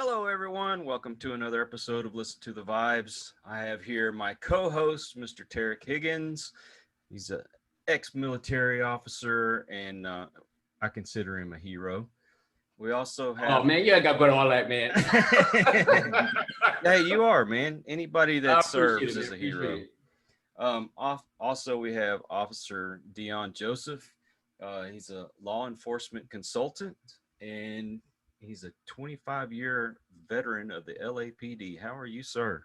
Hello, everyone. Welcome to another episode of Listen to the Vibes. I have here my co host, Mr. Tarek Higgins. He's an ex military officer, and I consider him a hero. We also Oh have. man, you ain't got to put all that, man. Hey, you are, man. Anybody I that appreciate it, serves man. is a hero. Appreciate it. Also, we have Officer Deon Joseph. He's a law enforcement consultant, and he's a 25-year veteran of the LAPD. How are you, sir?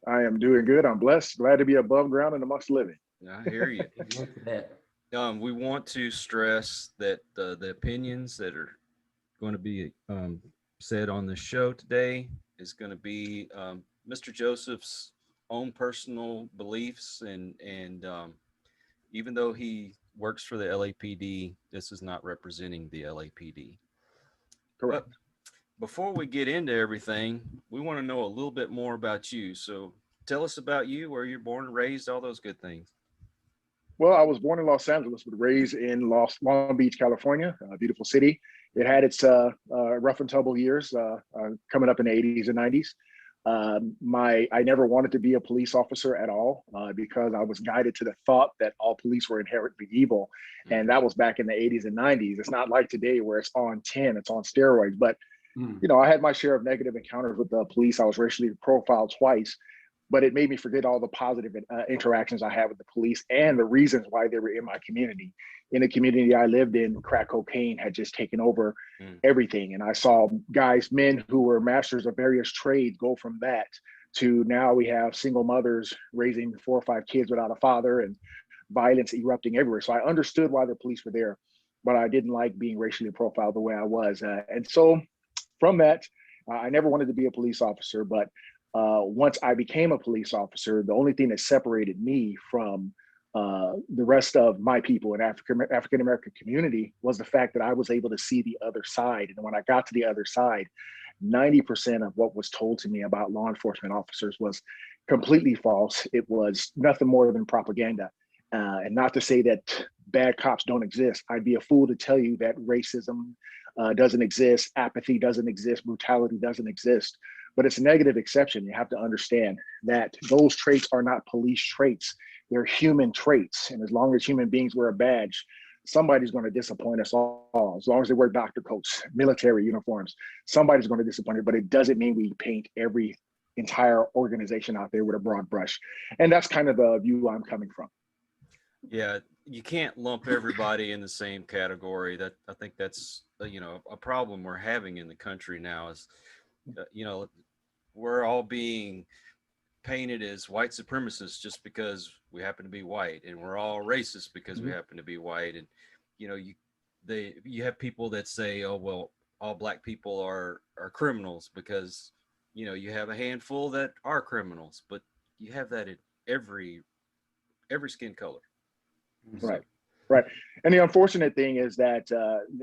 I am doing good. I'm blessed. Glad to be above ground and amongst living. I hear you. Amen to that. We want to stress that the opinions that are going to be said on the show today is going to be Mr. Joseph's own personal beliefs, and even though he works for the LAPD, this is not representing the LAPD. Correct. But before we get into everything, we want to know a little bit more about you. So tell us about you, where you're born and raised, all those good things. Well, I was born in Los Angeles, but raised in Long Beach, California, a beautiful city. It had its rough and tumble years coming up in the 80s and 90s. I never wanted to be a police officer at all because I was guided to the thought that all police were inherently evil. And that was back in the 80s and 90s. It's not like today where it's on 10, it's on steroids. But, I had my share of negative encounters with the police. I was racially profiled twice, but it made me forget all the positive interactions I had with the police and the reasons why they were in my community. In the community I lived in, crack cocaine had just taken over everything. And I saw men who were masters of various trades go from that to now we have single mothers raising 4 or 5 kids without a father and violence erupting everywhere. So I understood why the police were there, but I didn't like being racially profiled the way I was. And so from that, I never wanted to be a police officer, but once I became a police officer, the only thing that separated me from the rest of my people in African American community was the fact that I was able to see the other side. And when I got to the other side, 90% of what was told to me about law enforcement officers was completely false. It was nothing more than propaganda. And not to say that bad cops don't exist. I'd be a fool to tell you that racism doesn't exist, apathy doesn't exist, brutality doesn't exist. But it's a negative exception. You have to understand that those traits are not police traits. They're human traits. And as long as human beings wear a badge, somebody's going to disappoint us all. As long as they wear doctor coats, military uniforms, somebody's going to disappoint us. But it doesn't mean we paint every entire organization out there with a broad brush. And that's kind of the view I'm coming from. Yeah, you can't lump everybody in the same category. That I think that's a problem we're having in the country now is we're all being painted as white supremacists just because we happen to be white, and we're all racist because we happen to be white. And you have people that say, oh well, all black people are criminals because you have a handful that are criminals, but you have that in every skin color. Right. Right. And the unfortunate thing is that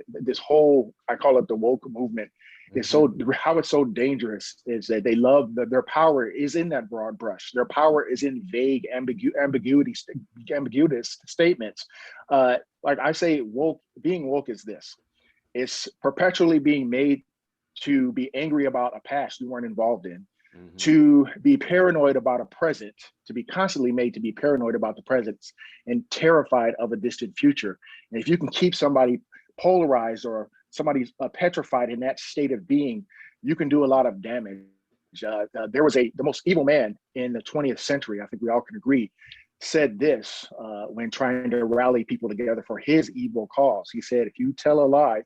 this whole, I call it the woke movement, is how it's so dangerous is that they love their power is in that broad brush. Their power is in vague ambiguous statements. Like I say, being woke is this. It's perpetually being made to be angry about a past you weren't involved in, to be paranoid about a present, to be constantly made to be paranoid about the present and terrified of a distant future. And if you can keep somebody polarized or somebody petrified in that state of being, you can do a lot of damage. There was the most evil man in the 20th century, I think we all can agree, said this when trying to rally people together for his evil cause. He said, if you tell a lie,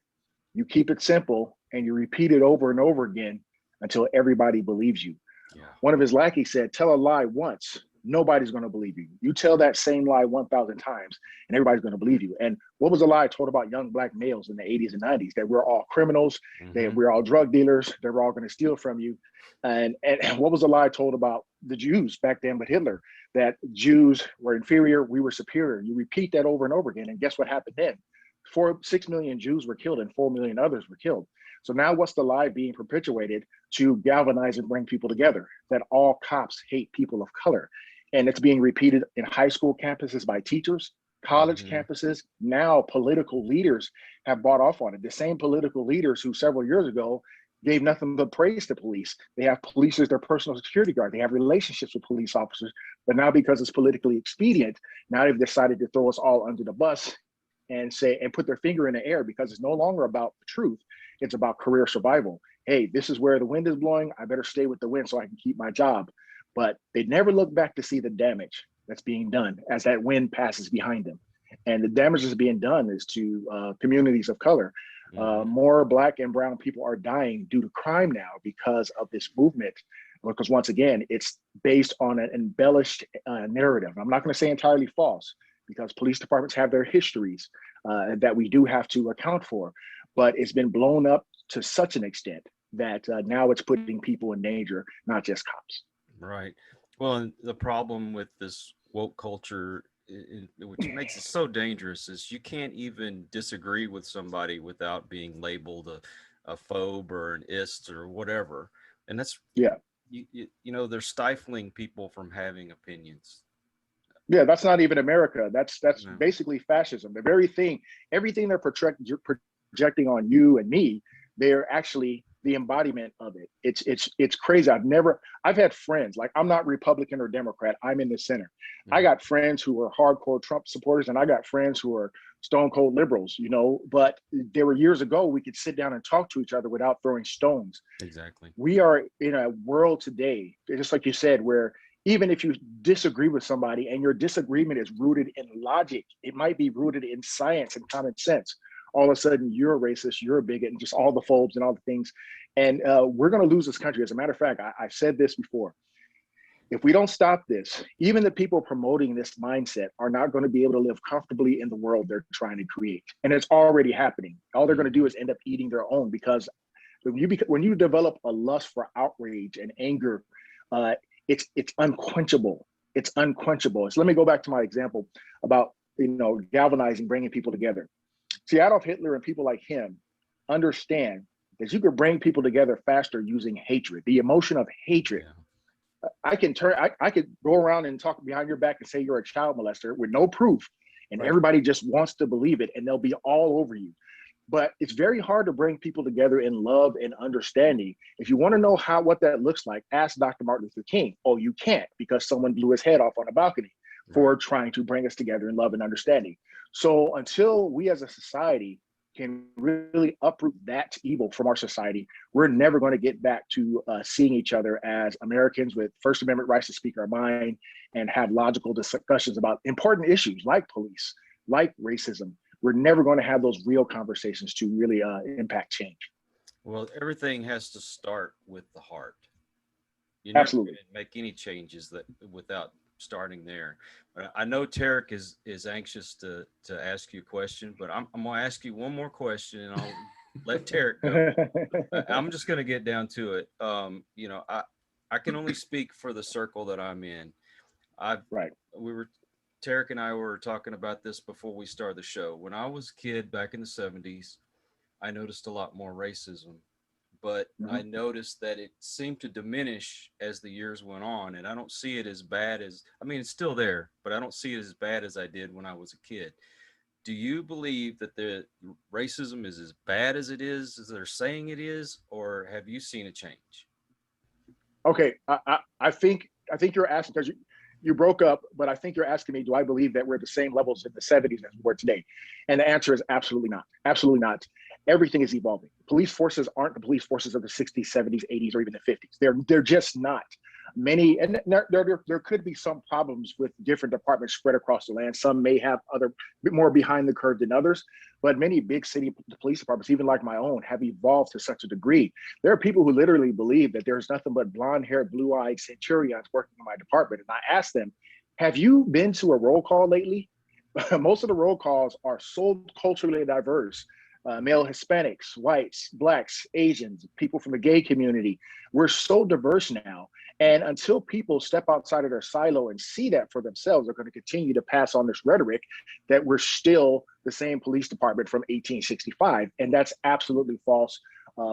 you keep it simple and you repeat it over and over again until everybody believes you. Yeah. One of his lackeys said, tell a lie once, nobody's going to believe you. You tell that same lie 1,000 times and everybody's going to believe you. And what was a lie told about young black males in the 80s and 90s? That we're all criminals, that we're all drug dealers, that we're all going to steal from you. And what was a lie told about the Jews back then with Hitler? That Jews were inferior, we were superior. You repeat that over and over again. And guess what happened then? 6 million Jews were killed and 4 million others were killed. So now what's the lie being perpetuated to galvanize and bring people together? That all cops hate people of color. And it's being repeated in high school campuses by teachers, college campuses. Now political leaders have bought off on it. The same political leaders who several years ago gave nothing but praise to police. They have police as their personal security guard. They have relationships with police officers. But now, because it's politically expedient, now they've decided to throw us all under the bus and say and put their finger in the air, because it's no longer about the truth. It's about career survival. Hey, this is where the wind is blowing. I better stay with the wind so I can keep my job. But they never look back to see the damage that's being done as that wind passes behind them. And the damage that's being done is to communities of color. More Black and brown people are dying due to crime now because of this movement. Because once again, it's based on an embellished narrative. I'm not going to say entirely false, because police departments have their histories that we do have to account for. But it's been blown up to such an extent that now it's putting people in danger, not just cops. Right. Well, and the problem with this woke culture, which makes it so dangerous, is you can't even disagree with somebody without being labeled a phobe or an ist or whatever. And that's, you know, they're stifling people from having opinions. Yeah, that's not even America. That's basically fascism. The very thing, everything they're projecting on you and me, they're actually the embodiment of it. It's crazy. I've had friends, like, I'm not Republican or Democrat, I'm in the center. I got friends who are hardcore Trump supporters, and I got friends who are stone cold liberals, you know, but there were years ago we could sit down and talk to each other without throwing stones. Exactly. We are in a world today, just like you said, where even if you disagree with somebody and your disagreement is rooted in logic, it might be rooted in science and common sense. All of a sudden, you're a racist, you're a bigot, and just all the phobes and all the things. And we're going to lose this country. As a matter of fact, I've said this before. If we don't stop this, even the people promoting this mindset are not going to be able to live comfortably in the world they're trying to create. And it's already happening. All they're going to do is end up eating their own, because when you develop a lust for outrage and anger, it's unquenchable. It's unquenchable. So let me go back to my example about, you know, galvanizing, bringing people together. See, Adolf Hitler and people like him understand that you could bring people together faster using hatred, the emotion of hatred. Yeah. I could go around and talk behind your back and say you're a child molester with no proof, and everybody just wants to believe it, and they'll be all over you. But it's very hard to bring people together in love and understanding. If you want to know what that looks like, ask Dr. Martin Luther King. Oh, you can't, because someone blew his head off on a balcony for trying to bring us together in love and understanding. So until we as a society can really uproot that evil from our society, we're never going to get back to seeing each other as Americans with First Amendment rights to speak our mind and have logical discussions about important issues like police, like racism. We're never going to have those real conversations to really impact change. Well, everything has to start with the heart. You Absolutely. never make any changes without starting there. But I know Tarek is anxious to ask you a question, but I'm going to ask you one more question, and I'll let Tarek go. I'm just going to get down to it. You know, I can only speak for the circle that I'm in. Tarek and I were talking about this before we started the show. When I was a kid back in the 70s, I noticed a lot more racism, but I noticed that it seemed to diminish as the years went on. And I don't see it as bad as, I mean, it's still there, but I don't see it as bad as I did when I was a kid. Do you believe that the racism is as bad as it is, as they're saying it is, or have you seen a change? Okay, I think you're asking, because you broke up, but I think you're asking me, do I believe that we're at the same levels in the 70s as we were today? And the answer is absolutely not. Absolutely not. Everything is evolving. Police forces aren't the police forces of the 60s, 70s, 80s, or even the 50s. They're just not. Many, and there could be some problems with different departments spread across the land. Some may have other more behind the curve than others, but many big city police departments, even like my own, have evolved to such a degree. There are people who literally believe that there's nothing but blonde-haired, blue-eyed centurions working in my department. And I ask them, have you been to a roll call lately? Most of the roll calls are so culturally diverse. Male Hispanics, whites, blacks, Asians, people from the gay community. We're so diverse now. And until people step outside of their silo and see that for themselves, they're going to continue to pass on this rhetoric that we're still the same police department from 1865. And that's absolutely false.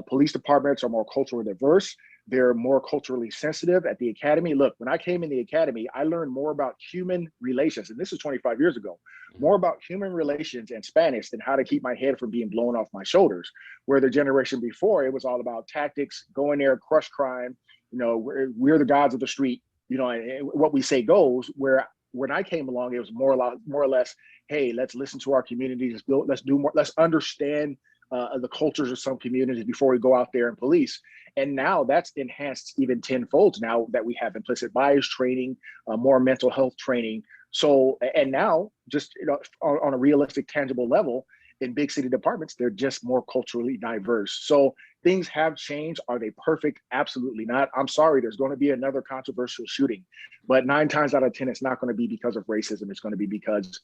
Police departments are more culturally diverse. They're more culturally sensitive at the academy. Look, when I came in the academy, I learned more about human relations, and this is 25 years ago, more about human relations and Spanish than how to keep my head from being blown off my shoulders. Where the generation before, it was all about tactics, go in there, crush crime. We're the gods of the street. And what we say goes. Where when I came along, it was more or less, hey, let's listen to our communities, let's do more, let's understand the cultures of some communities before we go out there and police. And now that's enhanced even tenfold now that we have implicit bias training, more mental health training. So, and now just on a realistic, tangible level, in big city departments, they're just more culturally diverse. So things have changed. Are they perfect? Absolutely not. I'm sorry, there's going to be another controversial shooting, but 9 times out of 10, it's not going to be because of racism. It's going to be because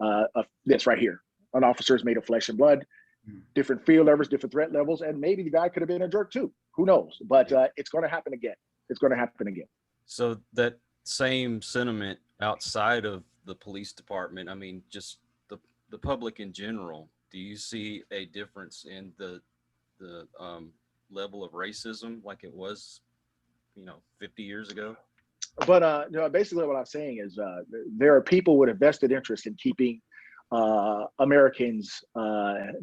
of this right here. An officer is made of flesh and blood, different field levels, different threat levels, and maybe the guy could have been a jerk too. Who knows? But it's going to happen again. It's going to happen again. So that same sentiment outside of the police department, I mean, just the public in general, do you see a difference in the level of racism like it was, 50 years ago? But basically what I'm saying is there are people with a vested interest in keeping Americans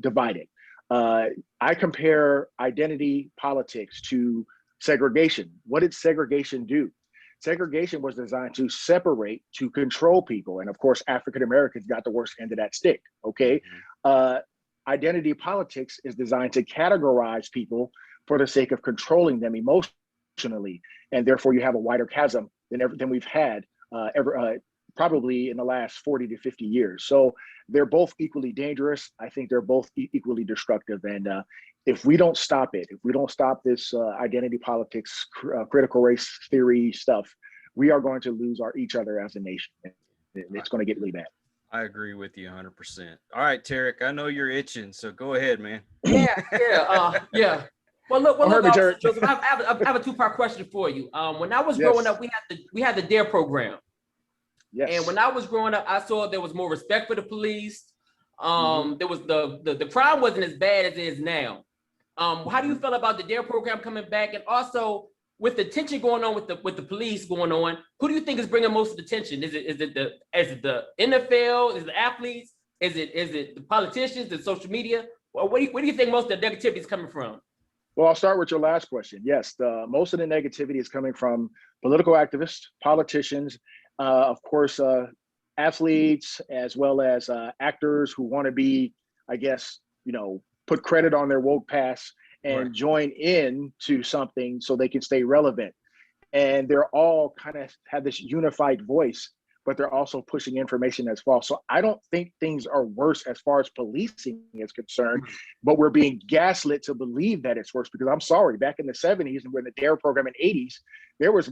divided. I compare identity politics to segregation. What did segregation do? Segregation was designed to separate, to control people. And of course, African Americans got the worst end of that stick, okay? Identity politics is designed to categorize people for the sake of controlling them emotionally. And therefore you have a wider chasm than we've had probably in the last 40 to 50 years. So they're both equally dangerous. I think they're both equally destructive. And if we don't stop it, if we don't stop this identity politics, critical race theory stuff, we are going to lose each other as a nation. It's going to get really bad. I agree with you 100%. All right, Tarek, I know you're itching, so go ahead, man. Yeah. Well, look, Officer Joseph, I have a 2-part question for you. When I was growing up, we had the DARE program. Yes. And when I was growing up, I saw there was more respect for the police. There was the crime wasn't as bad as it is now. How do you feel about the DARE program coming back? And also with the tension going on with the police going on, who do you think is bringing most of the tension? Is it the NFL? Is it the athletes? Is it the politicians, the social media? Or where do you think most of the negativity is coming from? Well, I'll start with your last question. Yes, most of the negativity is coming from political activists, politicians, of course, athletes, as well as actors who want to be, I guess, put credit on their woke pass and join in to something so they can stay relevant. And they're all kind of have this unified voice, but they're also pushing information that's false. So I don't think things are worse as far as policing is concerned, but we're being gaslit to believe that it's worse, because I'm sorry, back in the 70s and when the DARE program in the 80s, there was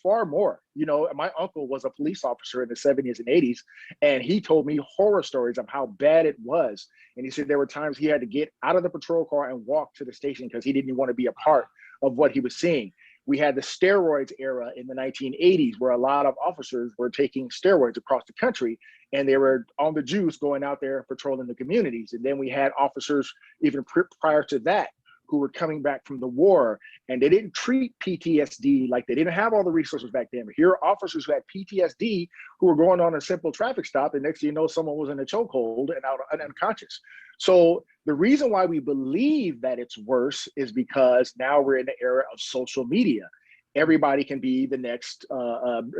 far more. My uncle was a police officer in the 70s and 80s, and he told me horror stories of how bad it was. And he said there were times he had to get out of the patrol car and walk to the station because he didn't want to be a part of what he was seeing. We had the steroids era in the 1980s where a lot of officers were taking steroids across the country, and they were on the juice going out there patrolling the communities. And then we had officers even prior to that who were coming back from the war, and they didn't treat PTSD, like they didn't have all the resources back then. But here are officers who had PTSD who were going on a simple traffic stop, and next thing you know, someone was in a chokehold and out and unconscious. So the reason why we believe that it's worse is because now we're in the era of social media. Everybody can be the next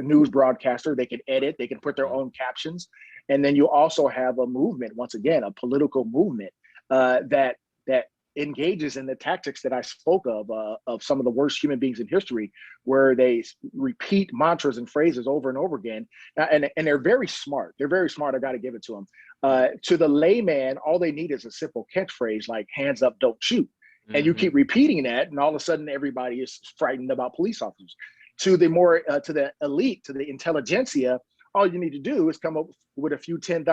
news broadcaster. They can edit, they can put their own captions. And then you also have a movement, once again, a political movement that engages in the tactics that I spoke of some of the worst human beings in history, where they repeat mantras and phrases over and over again. And they're very smart. They're very smart. I got to give it to them. To the layman, all they need is a simple catchphrase like hands up, don't shoot. And you keep repeating that, and all of a sudden everybody is frightened about police officers. To the more, to the elite, to the intelligentsia, all you need to do is come up with a few $10,000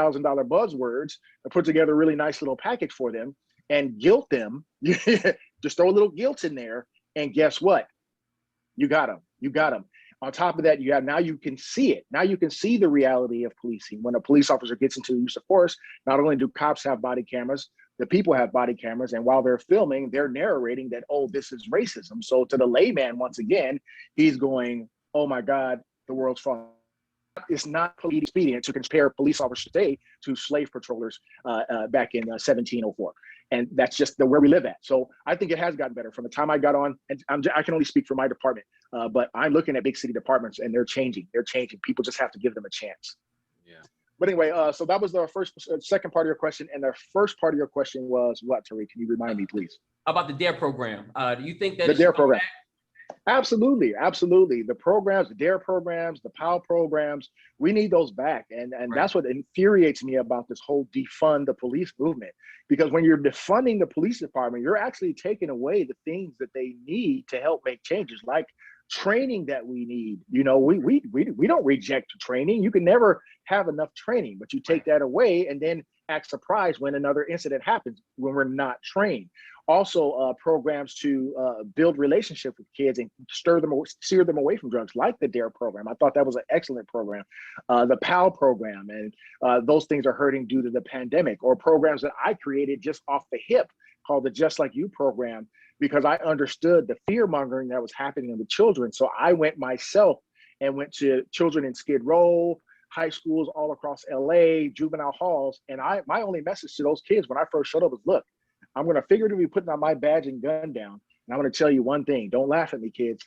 buzzwords and put together a really nice little package for them and guilt them. Just throw a little guilt in there, and guess what? You got them. You got them. On top of that, now you can see it. Now you can see the reality of policing. When a police officer gets into the use of force, not only do cops have body cameras, The people have body cameras, and while they're filming, they're narrating that, oh, this is racism. So to the layman, once again, he's going, oh my God, the world's falling. It's not expedient to compare police officers today to slave patrollers back in 1704. And that's just where we live at. So I think it has gotten better from the time I got on. And I can only speak for my department, but I'm looking at big city departments, and they're changing. They're changing. People just have to give them a chance. Yeah. But anyway, so that was the second part of your question. And the first part of your question was what, Tariq? Can you remind me, please? About the DARE program. Do you think that the DARE program? Absolutely, absolutely. The programs, the DARE programs, the POW programs, we need those back. And Right. That's what infuriates me about this whole defund the police movement. Because when you're defunding the police department, you're actually taking away the things that they need to help make changes, like training that we need. You know, we don't reject training. You can never have enough training, but you take that away and then act surprised when another incident happens when we're not trained. Also, programs to build relationship with kids and steer them away from drugs, like the DARE program. I thought that was an excellent program. The POW program, and those things are hurting due to the pandemic. Or programs that I created just off the hip, called the Just Like You program, because I understood the fear mongering that was happening in the children. So I went myself and went to children in Skid Row, high schools all across LA, juvenile halls. And my only message to those kids when I first showed up was, look, I'm going to figuratively put my badge and gun down. And I'm going to tell you one thing. Don't laugh at me, kids.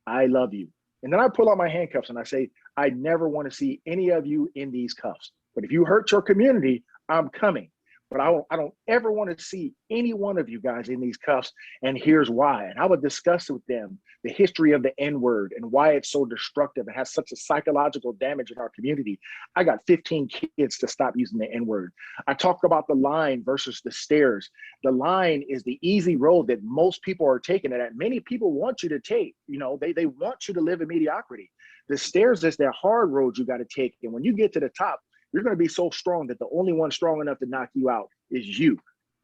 I love you. And then I pull out my handcuffs and I say, I never want to see any of you in these cuffs. But if you hurt your community, I'm coming. But I don't ever want to see any one of you guys in these cuffs. And here's why. And I would discuss with them the history of the N-word and why it's so destructive and has such a psychological damage in our community. I got 15 kids to stop using the N-word. I talk about the line versus the stairs. The line is the easy road that most people are taking, and that many people want you to take. You know, they want you to live in mediocrity. The stairs is that hard road you got to take. And when you get to the top, you're going to be so strong that the only one strong enough to knock you out is you.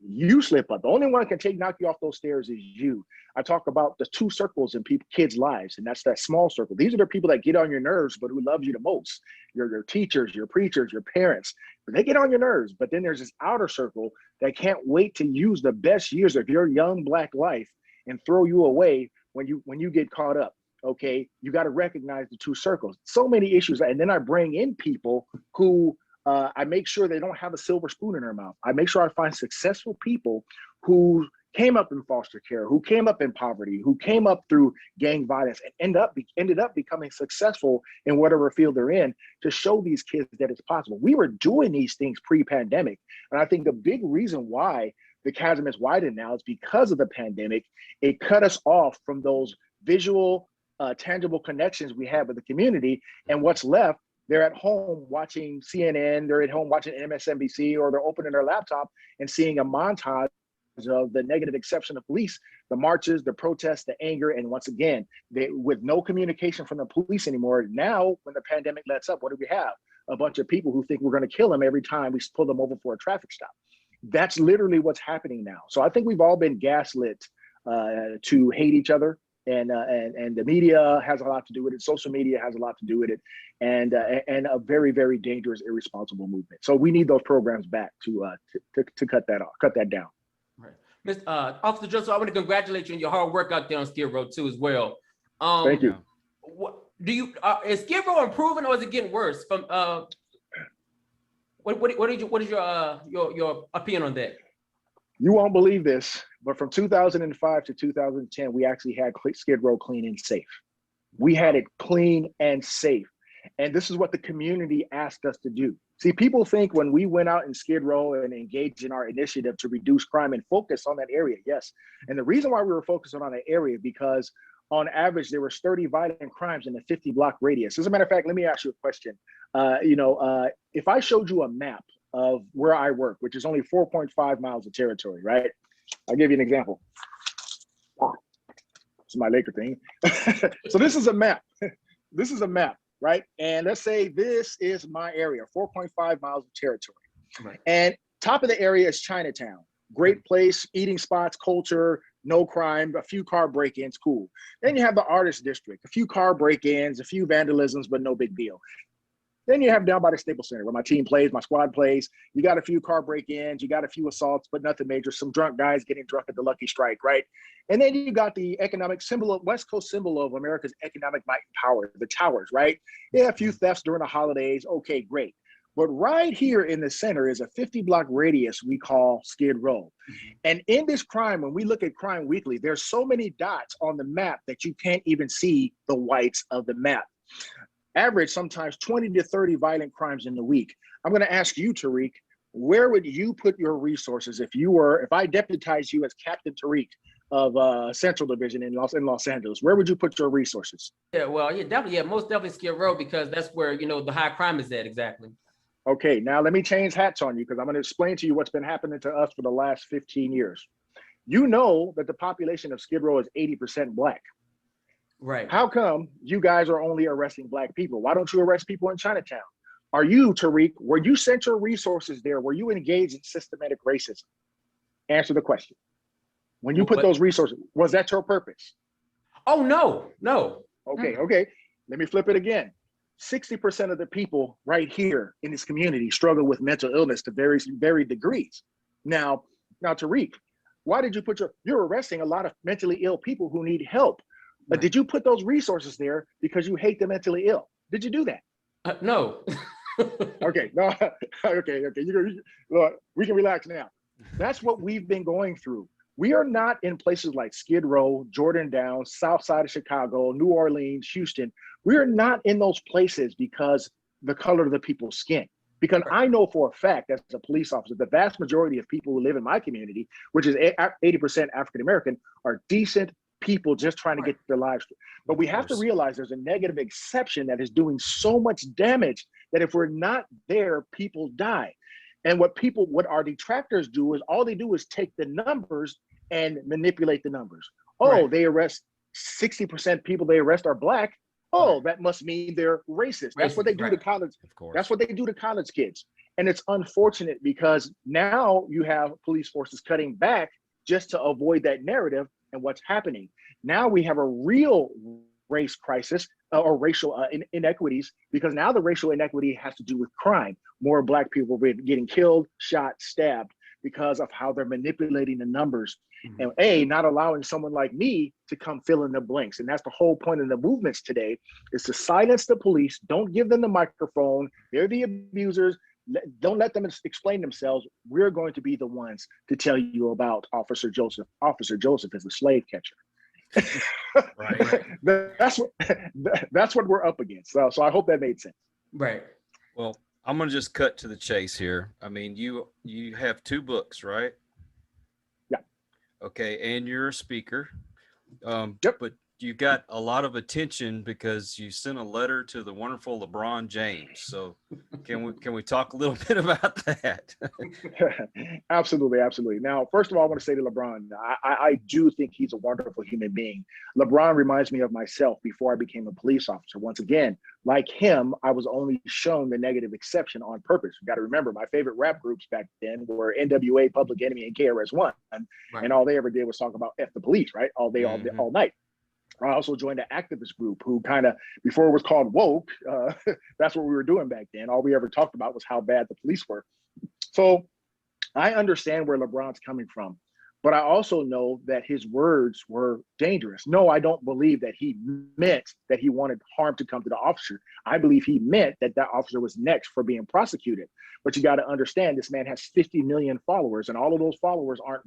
You slip up. The only one that can knock you off those stairs is you. I talk about the two circles in kids' lives, and that's that small circle. These are the people that get on your nerves, but who love you the most. Your teachers, your preachers, your parents. They get on your nerves, but then there's this outer circle that can't wait to use the best years of your young Black life and throw you away when you get caught up. Okay, you got to recognize the two circles. So many issues, and then I bring in people who I make sure they don't have a silver spoon in their mouth. I make sure I find successful people who came up in foster care, who came up in poverty, who came up through gang violence, and ended up becoming successful in whatever field they're in, to show these kids that it's possible. We were doing these things pre-pandemic, and I think the big reason why the chasm is widened now is because of the pandemic. It cut us off from those visual, tangible connections we had with the community, and what's left, they're at home watching CNN, they're at home watching MSNBC, or they're opening their laptop and seeing a montage of the negative exception of police, the marches, the protests, the anger, and once again, with no communication from the police anymore. Now, when the pandemic lets up, what do we have? A bunch of people who think we're going to kill them every time we pull them over for a traffic stop. That's literally what's happening now. So I think we've all been gaslit to hate each other. And the media has a lot to do with it. Social media has a lot to do with it, and a very, very dangerous, irresponsible movement. So we need those programs back to cut that down. Right, Mr. Officer Joseph, I want to congratulate you on your hard work out there on Skid Row too, as well. Thank you. What do you is Skid Row improving, or is it getting worse? From what is your opinion on that? You won't believe this, but from 2005 to 2010, we actually had Skid Row clean and safe. We had it clean and safe. And this is what the community asked us to do. See, people think when we went out in Skid Row and engaged in our initiative to reduce crime and focus on that area, yes. And the reason why we were focusing on that area, because on average, there were 30 violent crimes in a 50-block radius. As a matter of fact, let me ask you a question. If I showed you a map of where I work, which is only 4.5 miles of territory, right? I'll give you an example. It's my Laker thing. So this is a map. This is a map, right? And let's say this is my area, 4.5 miles of territory. Right. And top of the area is Chinatown. Great place, eating spots, culture, no crime, a few car break-ins, cool. Then you have the artist district, a few car break-ins, a few vandalisms, but no big deal. Then you have down by the Staples Center where my team plays, my squad plays. You got a few car break-ins, you got a few assaults, but nothing major. Some drunk guys getting drunk at the Lucky Strike, right? And then you got the economic symbol of West Coast symbol of America's economic might and power, the towers, right? Yeah, a few thefts during the holidays. Okay, great. But right here in the center is a 50-block radius we call Skid Row. And in this crime, when we look at Crime Weekly, there's so many dots on the map that you can't even see the whites of the map. Average sometimes 20 to 30 violent crimes in the week. I'm going to ask you, Tariq, where would you put your resources if I deputized you as Captain Tariq of Central Division in Los Angeles? Where would you put your resources? Yeah, well, yeah, definitely, yeah, most definitely Skid Row, because that's where, you know, the high crime is at, exactly. Okay, now let me change hats on you, because I'm going to explain to you what's been happening to us for the last 15 years. You know that the population of Skid Row is 80% Black. Right. How come you guys are only arresting Black people? Why don't you arrest people in Chinatown? Are you, Tariq, where you sent your resources there, were you engaged in systematic racism? Answer the question. When you put those resources, was that your purpose? Oh, no. Okay. Let me flip it again. 60% of the people right here in this community struggle with mental illness to varied degrees. Now, Tariq, why did you you're arresting a lot of mentally ill people who need help. But did you put those resources there because you hate the mentally ill? Did you do that? No. Okay, no, okay. Look, we can relax now. That's what we've been going through. We are not in places like Skid Row, Jordan Downs, South Side of Chicago, New Orleans, Houston. We are not in those places because the color of the people's skin. Because I know for a fact, as a police officer, the vast majority of people who live in my community, which is 80% African American, are decent people just trying to get their lives through. But we have to realize there's a negative exception that is doing so much damage that if we're not there, people die. And what our detractors do is all they do is take the numbers and manipulate the numbers. Oh, they arrest 60% people they arrest are Black. Oh, that must mean they're racist. That's what they do to college. That's what they do to college kids. And it's unfortunate because now you have police forces cutting back just to avoid that narrative. And what's happening now, we have a real race crisis or racial inequities, because now the racial inequity has to do with crime. More Black people getting killed, shot, stabbed because of how they're manipulating the numbers, and not allowing someone like me to come fill in the blanks. And that's the whole point of the movements today, is to silence the police. Don't give them the microphone. They're the abusers. Don't let them explain themselves. We're going to be the ones to tell you about Officer Joseph. Officer Joseph is a slave catcher. Right. That's what we're up against. So I hope that made sense. Right. Well, I'm going to just cut to the chase here. I mean, you have 2 books, right? Yeah. Okay, and you're a speaker. Yep. But you got a lot of attention because you sent a letter to the wonderful LeBron James. So can we talk a little bit about that? Absolutely. Now, first of all, I want to say to LeBron, I do think he's a wonderful human being. LeBron reminds me of myself before I became a police officer. Once again, like him, I was only shown the negative exception on purpose. You got to remember, my favorite rap groups back then were NWA, Public Enemy, and KRS-One. And all they ever did was talk about F the police, right? All day, all night. I also joined an activist group who kind of, before it was called woke, that's what we were doing back then. All we ever talked about was how bad the police were. So I understand where LeBron's coming from, but I also know that his words were dangerous. No, I don't believe that he meant that he wanted harm to come to the officer. I believe he meant that that officer was next for being prosecuted. But you got to understand, this man has 50 million followers, and all of those followers aren't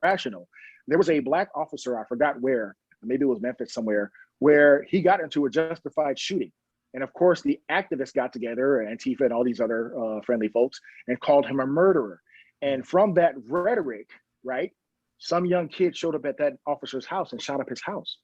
rational. There was a Black officer, I forgot where, maybe it was Memphis somewhere, where he got into a justified shooting. And of course, the activists got together, Antifa and all these other friendly folks, and called him a murderer. And from that rhetoric, right, some young kid showed up at that officer's house and shot up his house.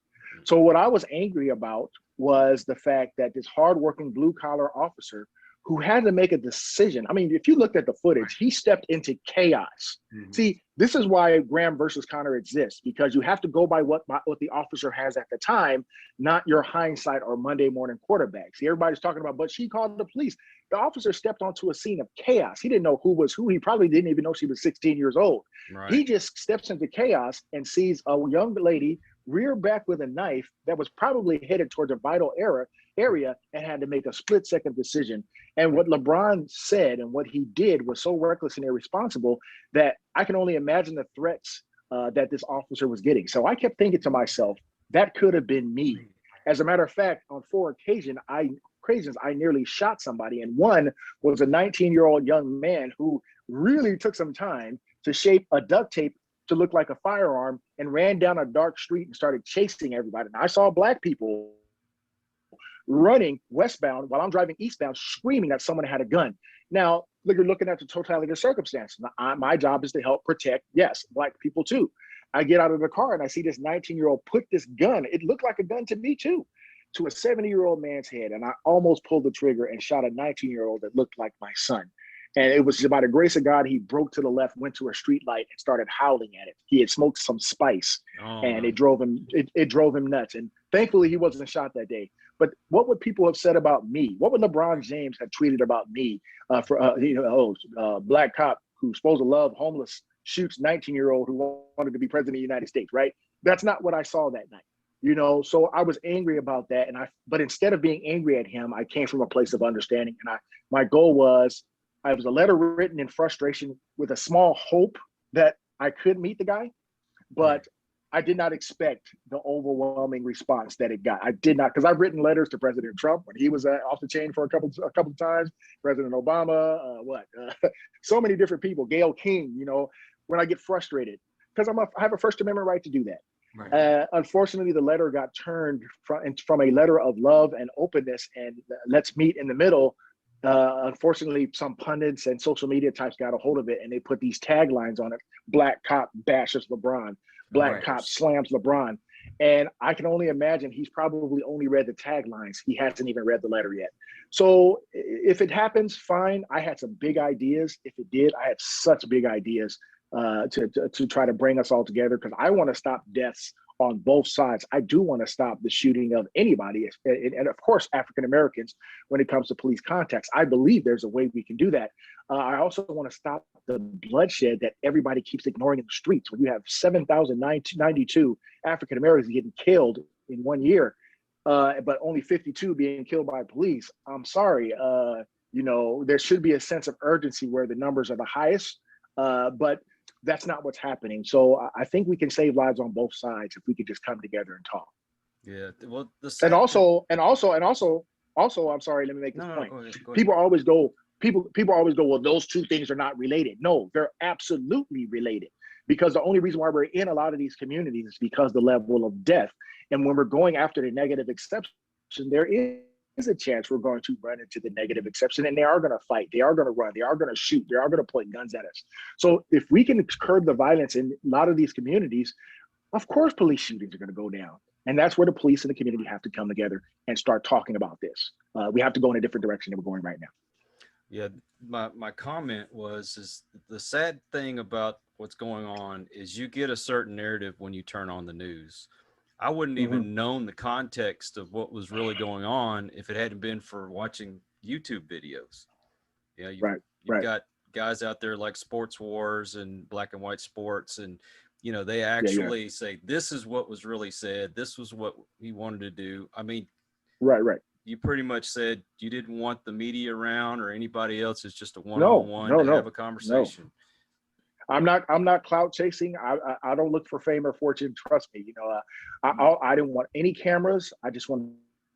So what I was angry about was the fact that this hardworking blue collar officer who had to make a decision. I mean, if you looked at the footage, he stepped into chaos. See, this is why Graham versus Connor exists, because you have to go by what the officer has at the time, not your hindsight or Monday morning quarterback. See, everybody's talking about, but she called the police. The officer stepped onto a scene of chaos. He didn't know who was who. He probably didn't even know she was 16 years old. Right. He just steps into chaos and sees a young lady reared back with a knife that was probably headed towards a vital area and had to make a split-second decision. And what LeBron said and what he did was so reckless and irresponsible that I can only imagine the threats that this officer was getting. So I kept thinking to myself, that could have been me. As a matter of fact, on 4 occasions, I nearly shot somebody. And one was a 19-year-old young man who really took some time to shape a duct tape to look like a firearm and ran down a dark street and started chasing everybody. And I saw black people running westbound while I'm driving eastbound, screaming that someone had a gun. Now, you're looking at the totality of the circumstances. My job is to help protect, yes, black people too. I get out of the car and I see this 19-year-old put this gun, it looked like a gun to me too, to a 70-year-old man's head. And I almost pulled the trigger and shot a 19-year-old that looked like my son. And it was by the grace of God, he broke to the left, went to a street light and started howling at it. He had smoked some spice and it drove him nuts. And thankfully he wasn't shot that day. But what would people have said about me? What would LeBron James have tweeted about me black cop who's supposed to love homeless shoots 19-year-old who wanted to be president of the United States, right? That's not what I saw that night. So I was angry about that. But instead of being angry at him, I came from a place of understanding. And my goal was, I was a letter written in frustration with a small hope that I could meet the guy, but I did not expect the overwhelming response that it got. I did not, because I've written letters to President Trump when he was off the chain for a couple of times, President Obama, so many different people, Gayle King, when I get frustrated, because I have a First Amendment right to do that. Right. Unfortunately, the letter got turned from a letter of love and openness and let's meet in the middle. Unfortunately, some pundits and social media types got a hold of it and they put these taglines on it. Black cop bashes LeBron. Black cop slams LeBron. And I can only imagine he's probably only read the taglines. He hasn't even read the letter yet. So if it happens, fine. I had some big ideas. If it did, I had such big ideas to try to bring us all together, because I want to stop deaths on both sides. I do want to stop the shooting of anybody, and of course, African Americans, when it comes to police contacts. I believe there's a way we can do that. I also want to stop the bloodshed that everybody keeps ignoring in the streets. When you have 7,092 African Americans getting killed in 1 year, but only 52 being killed by police, I'm sorry. There should be a sense of urgency where the numbers are the highest, but that's not what's happening. So I think we can save lives on both sides if we could just come together and talk. Yeah. Well, and also, I'm sorry, let me make this point. Go ahead. People always go, well, those two things are not related. No, they're absolutely related, because the only reason why we're in a lot of these communities is because the level of death. And when we're going after the negative exception, there is a chance we're going to run into the negative exception, and they are going to fight, they are going to run, they are going to shoot, they are going to point guns at us. So if we can curb the violence in a lot of these communities, of course police shootings are going to go down. And that's where the police and the community have to come together and start talking about this. We have to go in a different direction than we're going right now. Yeah, my comment is the sad thing about what's going on is you get a certain narrative when you turn on the news. I wouldn't even known the context of what was really going on if it hadn't been for watching YouTube videos. You've got guys out there like Sports Wars and Black and White Sports, and they actually say this is what was really said. This was what he wanted to do. I mean, right. You pretty much said you didn't want the media around or anybody else. It's just a one-on-one to have a conversation. No. I'm not clout chasing. I don't look for fame or fortune. Trust me. I didn't want any cameras. I just wanted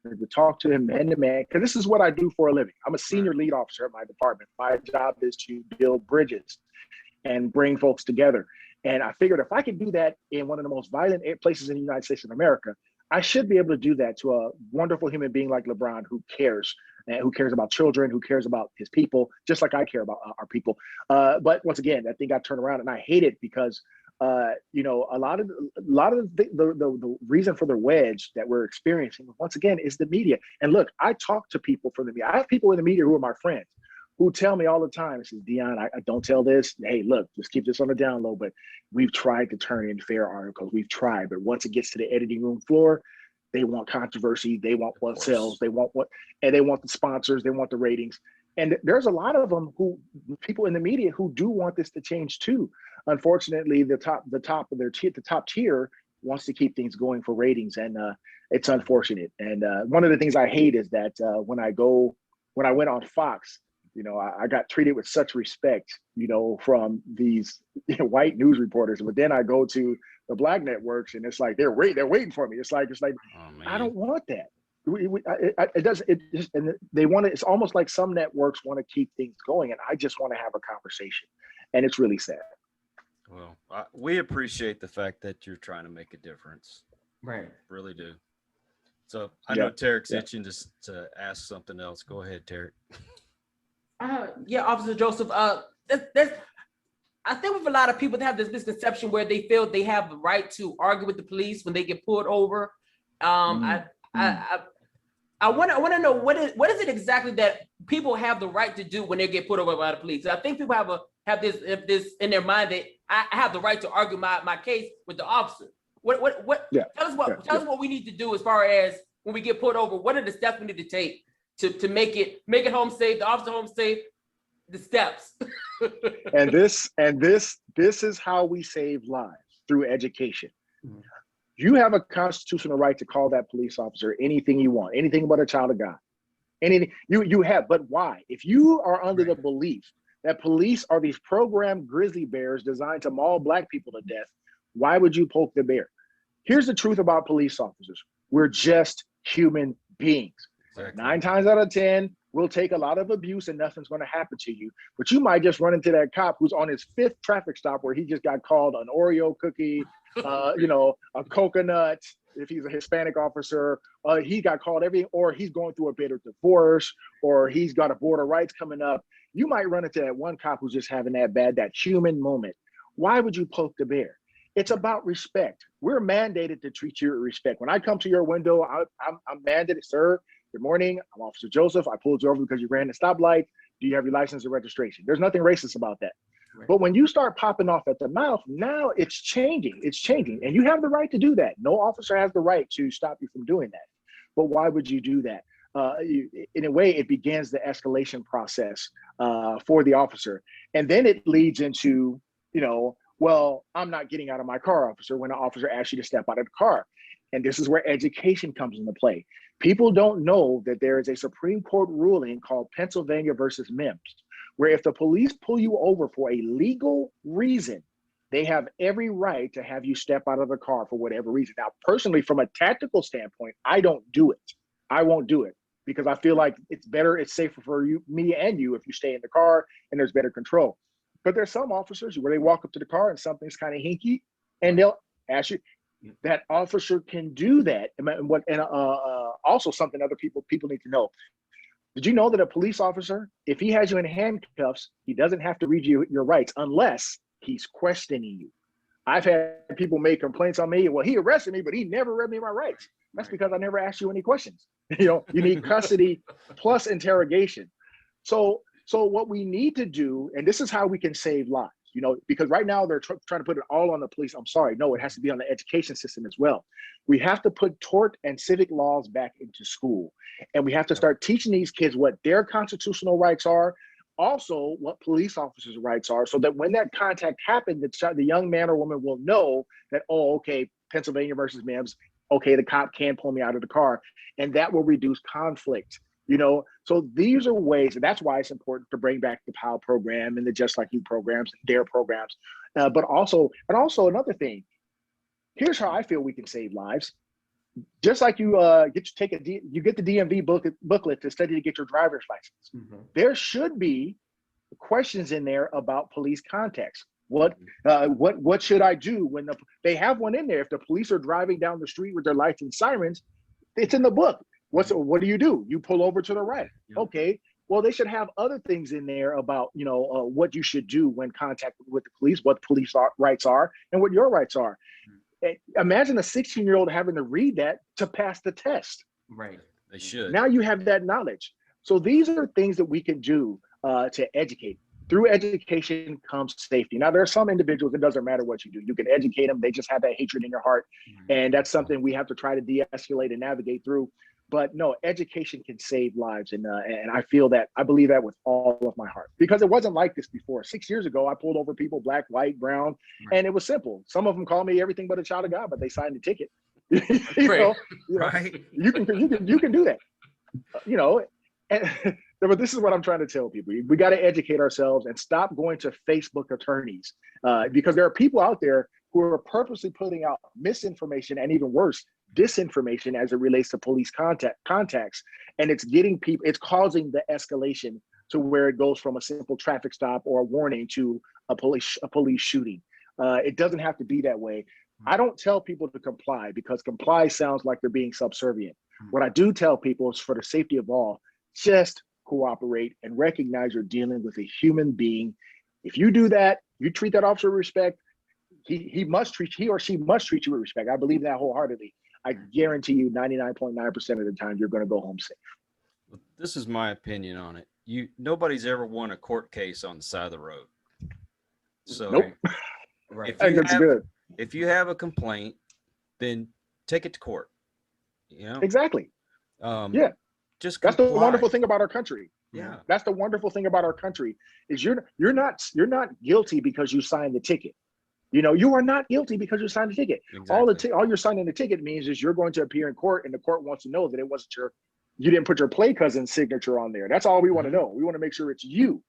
to talk to him man to man, because this is what I do for a living. I'm a senior lead officer at my department. My job is to build bridges and bring folks together. And I figured if I could do that in one of the most violent places in the United States of America, I should be able to do that to a wonderful human being like LeBron, who cares about children, who cares about his people, just like I care about our people. But once again, that thing got turned around, and I hate it because, a lot of the reason for the wedge that we're experiencing, once again, is the media. And look, I talk to people from the media. I have people in the media who are my friends, who tell me all the time, it says, Deon, I don't tell this. Hey, look, just keep this on the down low. But we've tried to turn in fair articles. We've tried. But once it gets to the editing room floor, they want controversy. They want what sells. They want and they want the sponsors. They want the ratings. And there's a lot of them people in the media who do want this to change too. Unfortunately, the top tier wants to keep things going for ratings, and it's unfortunate. And one of the things I hate is that when I went on Fox, I got treated with such respect, from these white news reporters. But then I go to the black networks, and it's like they're waiting for me. It's like Oh, I don't man. want that. It does it just, and they want to. It's almost like some networks want to keep things going, and I just want to have a conversation, and it's really sad. Well, we appreciate the fact that you're trying to make a difference. Right. Really do. So I Yeah, know Tarek's yeah. itching to ask something else. Go ahead, Tarek. Yeah, Officer Joseph. I think with a lot of people that have this misconception where they feel they have the right to argue with the police when they get pulled over. Mm, mm. I want to know what is it exactly that people have the right to do when they get pulled over by the police. I think people have this in their mind that I have the right to argue my case with the officer. What Yeah, tell us yeah. what we need to do as far as when we get pulled over. What are the steps we need to take to make it home safe, the officer home safe, the steps. And this is how we save lives, through education. Mhm. You have a constitutional right to call that police officer anything you want, anything but a child of God. Anything you have, but why? If you are under the belief that police are these programmed grizzly bears designed to maul black people to death, why would you poke the bear? Here's the truth about police officers. We're just human beings. Exactly. 9 times out of 10, we'll take a lot of abuse and nothing's going to happen to you. But you might just run into that cop who's on his 5th traffic stop where he just got called an Oreo cookie, a coconut. If he's a Hispanic officer, he got called everything, or he's going through a bitter divorce, or he's got a border rights coming up. You might run into that one cop who's just having that human moment. Why would you poke the bear? It's about respect. We're mandated to treat you with respect. When I come to your window, I'm mandated, sir. Good morning. I'm Officer Joseph. I pulled you over because you ran the stoplight. Do you have your license and registration? There's nothing racist about that. Right. But when you start popping off at the mouth, now it's changing. It's changing. And you have the right to do that. No officer has the right to stop you from doing that. But why would you do that? In a way, it begins the escalation process for the officer. And then it leads into, well, I'm not getting out of my car, officer, when an officer asks you to step out of the car. And this is where education comes into play. People don't know that there is a Supreme Court ruling called Pennsylvania versus Mims, where if the police pull you over for a legal reason, they have every right to have you step out of the car for whatever reason. Now, personally, from a tactical standpoint, I don't do it. I won't do it because I feel like it's better, it's safer for you, me and you, if you stay in the car and there's better control. But there's some officers where they walk up to the car and something's kind of hinky and they'll ask you. That officer can do that. And also something other people need to know. Did you know that a police officer, if he has you in handcuffs, he doesn't have to read you your rights unless he's questioning you. I've had people make complaints on me. Well, he arrested me, but he never read me my rights. That's because I never asked you any questions. You need custody plus interrogation. So what we need to do, and this is how we can save lives, because right now they're trying to put it all on the police. I'm sorry. No, it has to be on the education system as well. We have to put tort and civic laws back into school. And we have to start teaching these kids what their constitutional rights are, also what police officers' rights are, so that when that contact happens, the young man or woman will know that, oh, okay, Pennsylvania versus Mims, okay, the cop can pull me out of the car. And that will reduce conflict. So these are ways, and that's why it's important to bring back the POW program and the Just Like You programs and DARE programs. But also another thing, here's how I feel we can save lives. Just like you you get the DMV booklet to study to get your driver's license. Mm-hmm. There should be questions in there about police context. What should I do when they have one in there? If the police are driving down the street with their lights and sirens, it's in the book. What do? You pull over to the right. Yeah. Okay. Well, they should have other things in there about, what you should do when contacted with the police, what police rights are, and what your rights are. Imagine a 16-year-old having to read that to pass the test. Right. They should. Now you have that knowledge. So these are things that we can do to educate. Through education comes safety. Now, there are some individuals, it doesn't matter what you do. You can educate them. They just have that hatred in your heart. Mm-hmm. And that's something we have to try to de-escalate and navigate through. But no, education can save lives, and I believe that with all of my heart, because it wasn't like this before. 6 years ago, I pulled over people, black, white, brown, and it was simple. Some of them called me everything but a child of God, but they signed the ticket. Right. You can do that. And but this is what I'm trying to tell people: we got to educate ourselves and stop going to Facebook attorneys, because there are people out there who are purposely putting out misinformation and, even worse, disinformation as it relates to police contacts, and it's causing the escalation to where it goes from a simple traffic stop or a warning to a police shooting. It doesn't have to be that way. I don't tell people to comply, because comply sounds like they're being subservient. What I do tell people is, for the safety of all, just cooperate and recognize you're dealing with a human being. If you do that, you treat that officer with respect, he or she must treat you with respect. I believe that wholeheartedly. I guarantee you 99.9% of the time you're going to go home safe. This is my opinion on it. Nobody's ever won a court case on the side of the road. So nope. Right. If you have a complaint, then take it to court. Exactly. Yeah. Just that's the wonderful thing about our country. Yeah. That's the wonderful thing about our country is you're not guilty because you signed the ticket. You are not guilty because you signed the ticket. Exactly. All you're signing the ticket means is you're going to appear in court, and the court wants to know that it wasn't you didn't put your play cousin's signature on there. That's all we want to know. We want to make sure it's you.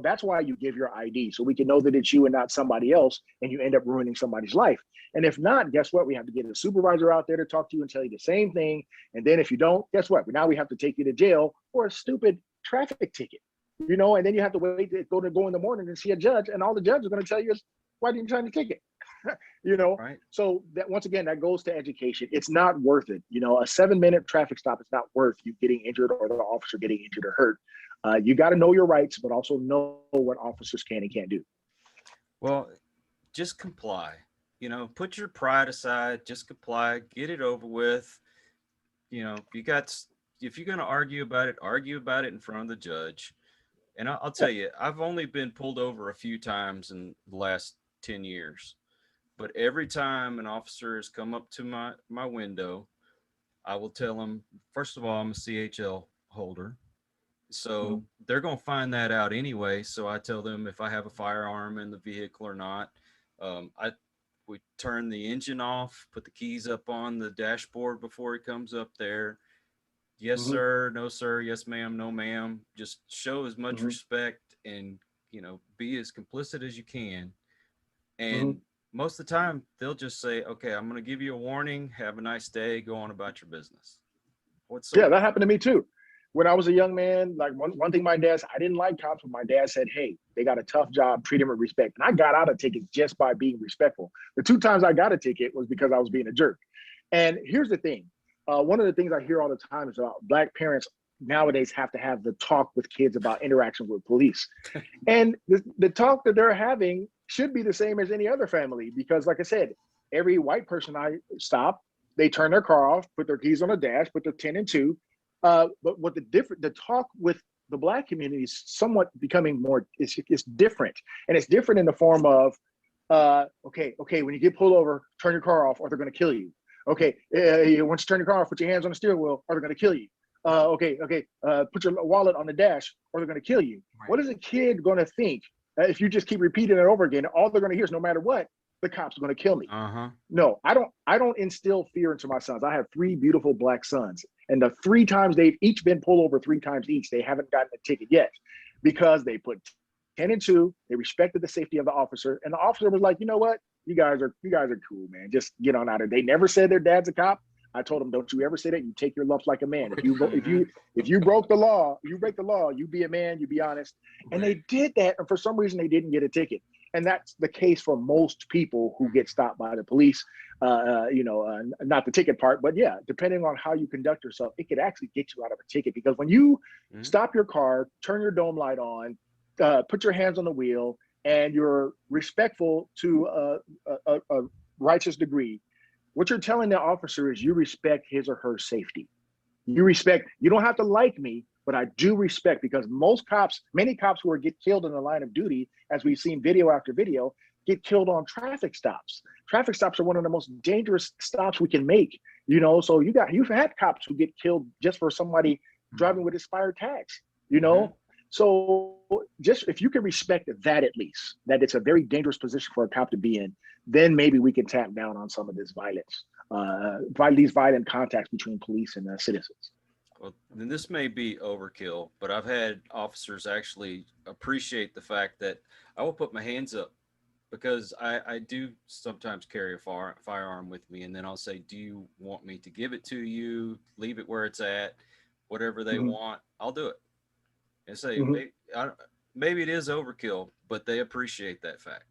That's why you give your ID, so we can know that it's you and not somebody else, and you end up ruining somebody's life. And if not, guess what? We have to get a supervisor out there to talk to you and tell you the same thing. And then if you don't, guess what? Now we have to take you to jail for a stupid traffic ticket. And then you have to wait to go in the morning and see a judge, and all the judge is going to tell you is, why didn't you sign the ticket? Right. So that, once again, that goes to education. It's not worth it. A 7-minute traffic stop is not worth you getting injured or the officer getting injured or hurt. You got to know your rights, but also know what officers can and can't do. Well, just comply. Put your pride aside. Just comply. Get it over with. If you're going to argue about it in front of the judge. And I'll tell you, I've only been pulled over a few times in the last 10 years. But every time an officer has come up to my window, I will tell them, first of all, I'm a CHL holder. So they're going to find that out anyway. So I tell them if I have a firearm in the vehicle or not. We turn the engine off, put the keys up on the dashboard before he comes up there. Yes, sir. No, sir. Yes, ma'am. No, ma'am. Just show as much respect and, be as complicit as you can. And most of the time they'll just say, okay, I'm going to give you a warning. Have a nice day. Go on about your business. Yeah, that happened to me too. When I was a young man, like one thing I didn't like cops, but my dad said, hey, they got a tough job, treat them with respect. And I got out of tickets just by being respectful. The 2 times I got a ticket was because I was being a jerk. And here's the thing. One of the things I hear all the time is about Black parents nowadays have to have the talk with kids about interaction with police. And the talk that they're having should be the same as any other family, because like I said, every white person I stop, they turn their car off, put their keys on the dash, put their 10 and 2. But what the talk with the Black community is somewhat becoming more, it's different. And it's different in the form of, okay, when you get pulled over, turn your car off or they're going to kill you. Okay, once you turn your car off, put your hands on the steering wheel or they're going to kill you. Okay, put your wallet on the dash or they're going to kill you. Right. What is a kid going to think if you just keep repeating it over again? All they're going to hear is, no matter what, the cops are going to kill me. No, I don't instill fear into my sons. I have 3 beautiful Black sons, and the 3 times they've each been pulled over 3 times each, they haven't gotten a ticket yet because they put 10 and 2. They respected the safety of the officer, and the officer was like, you know what? You guys are cool, man. Just get on out of it. They never said their dad's a cop. I told them, don't you ever say that. You take your lumps like a man. If you broke the law, you break the law. You be a man. You be honest. And they did that, and for some reason they didn't get a ticket. And that's the case for most people who get stopped by the police. Not the ticket part, but yeah, depending on how you conduct yourself, it could actually get you out of a ticket. Because when you stop your car, turn your dome light on, put your hands on the wheel, and you're respectful to a righteous degree, what you're telling the officer is you respect his or her safety. You don't have to like me, but I do respect, because many cops who get killed in the line of duty, as we've seen video after video, get killed on traffic stops. traffic stops are one of the most dangerous stops we can make. So you've had cops who get killed just for somebody driving with expired tags. So just if you can respect that, at least that it's a very dangerous position for a cop to be in, then maybe we can tap down on some of this violence, these violent contacts between police and citizens. Well, then this may be overkill, but I've had officers actually appreciate the fact that I will put my hands up, because I do sometimes carry a firearm with me, and then I'll say, do you want me to give it to you, leave it where it's at, whatever they want, I'll do it. And say, maybe it is overkill, but they appreciate that fact.